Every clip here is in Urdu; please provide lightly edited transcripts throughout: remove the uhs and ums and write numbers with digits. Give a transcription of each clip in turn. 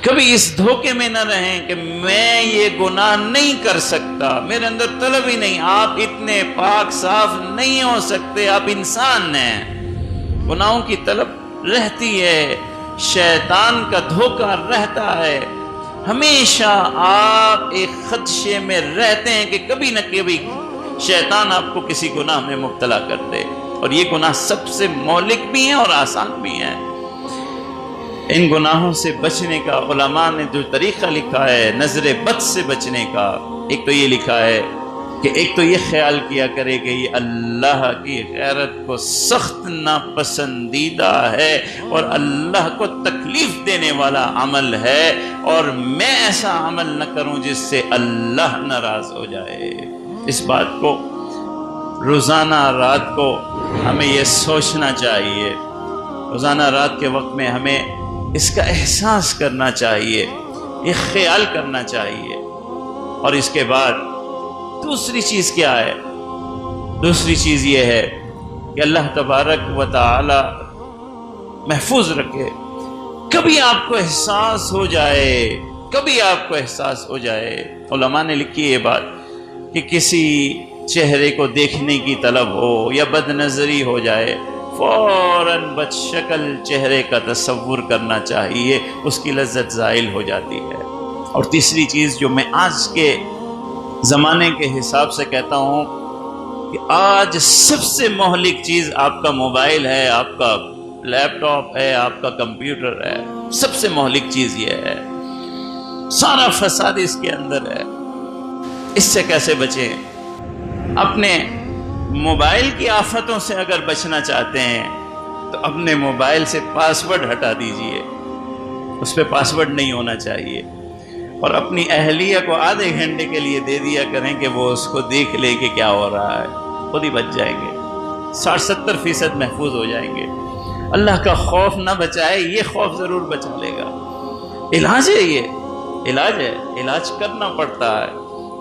کبھی اس دھوکے میں نہ رہیں کہ میں یہ گناہ نہیں کر سکتا، میرے اندر طلب ہی نہیں۔ آپ اتنے پاک صاف نہیں ہو سکتے، آپ انسان ہیں، گناہوں کی طلب رہتی ہے، شیطان کا دھوکہ رہتا ہے، ہمیشہ آپ ایک خدشے میں رہتے ہیں کہ کبھی نہ کبھی شیطان آپ کو کسی گناہ میں مبتلا کر دے۔ اور یہ گناہ سب سے مہلک بھی ہیں اور آسان بھی ہیں۔ ان گناہوں سے بچنے کا علماء نے جو طریقہ لکھا ہے نظر بد سے بچنے کا، ایک تو یہ لکھا ہے کہ ایک تو یہ خیال کیا کرے کہ یہ اللہ کی غیرت کو سخت ناپسندیدہ ہے اور اللہ کو تکلیف دینے والا عمل ہے، اور میں ایسا عمل نہ کروں جس سے اللہ ناراض ہو جائے۔ اس بات کو روزانہ رات کو ہمیں یہ سوچنا چاہیے، روزانہ رات کے وقت میں ہمیں اس کا احساس کرنا چاہیے، یہ خیال کرنا چاہیے۔ اور اس کے بعد دوسری چیز کیا ہے؟ دوسری چیز یہ ہے کہ اللہ تبارک و تعالی محفوظ رکھے، کبھی آپ کو احساس ہو جائے، کبھی آپ کو احساس ہو جائے، علماء نے لکھی یہ بات کہ کسی چہرے کو دیکھنے کی طلب ہو یا بد نظری ہو جائے، فوراً بد شکل چہرے کا تصور کرنا چاہیے، اس کی لذت زائل ہو جاتی ہے۔ اور تیسری چیز جو میں آج کے زمانے کے حساب سے کہتا ہوں کہ آج سب سے مہلک چیز آپ کا موبائل ہے، آپ کا لیپ ٹاپ ہے، آپ کا کمپیوٹر ہے، سب سے مہلک چیز یہ ہے، سارا فساد اس کے اندر ہے۔ اس سے کیسے بچیں؟ اپنے موبائل کی آفتوں سے اگر بچنا چاہتے ہیں تو اپنے موبائل سے پاسورڈ ہٹا دیجئے، اس پہ پاسورڈ نہیں ہونا چاہیے، اور اپنی اہلیہ کو آدھے گھنٹے کے لیے دے دیا کریں کہ وہ اس کو دیکھ لے کہ کیا ہو رہا ہے، خود ہی بچ جائیں گے، 60-70% محفوظ ہو جائیں گے۔ اللہ کا خوف نہ بچائے، یہ خوف ضرور بچا لے گا۔ علاج ہے، یہ علاج ہے، علاج کرنا پڑتا ہے،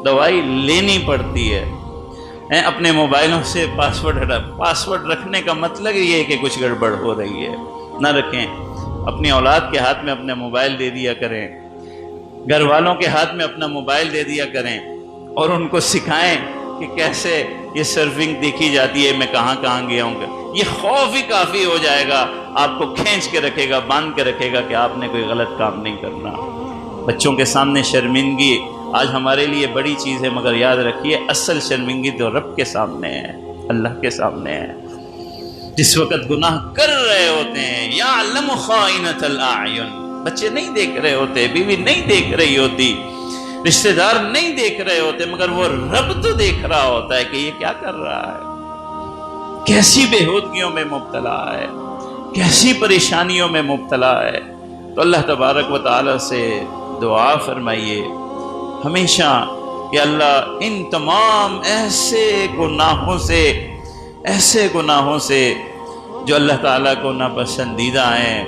دوائی لینی پڑتی ہے۔ اپنے موبائلوں سے پاسورڈ ہٹا، پاسورڈ رکھنے کا مطلب یہ ہے کہ کچھ گڑبڑ ہو رہی ہے، نہ رکھیں۔ اپنی اولاد کے ہاتھ میں اپنا موبائل دے دیا کریں، گھر والوں کے ہاتھ میں اپنا موبائل دے دیا کریں، اور ان کو سکھائیں کہ کیسے یہ سرفنگ دیکھی جاتی ہے، میں کہاں کہاں گیا ہوں۔ یہ خوف ہی کافی ہو جائے گا، آپ کو کھینچ کے رکھے گا، باندھ کے رکھے گا کہ آپ نے کوئی غلط کام نہیں کرنا۔ بچوں کے سامنے شرمندگی آج ہمارے لیے بڑی چیز ہے، مگر یاد رکھیے اصل شرمندگی تو رب کے سامنے ہے، اللہ کے سامنے ہے۔ جس وقت گناہ کر رہے ہوتے ہیں، یعلم خائنۃ الاعین، بچے نہیں دیکھ رہے ہوتے، بیوی نہیں دیکھ رہی ہوتی، رشتہ دار نہیں دیکھ رہے ہوتے، مگر وہ رب تو دیکھ رہا ہوتا ہے کہ یہ کیا کر رہا ہے، کیسی بےہودگیوں میں مبتلا ہے، کیسی پریشانیوں میں مبتلا ہے۔ تو اللہ تبارک و تعالی سے دعا فرمائیے ہمیشہ کہ اللہ ان تمام ایسے گناہوں سے جو اللہ تعالیٰ کو ناپسندیدہ ہیں،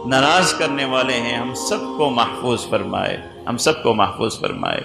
ناراض کرنے والے ہیں، ہم سب کو محفوظ فرمائے، ہم سب کو محفوظ فرمائے۔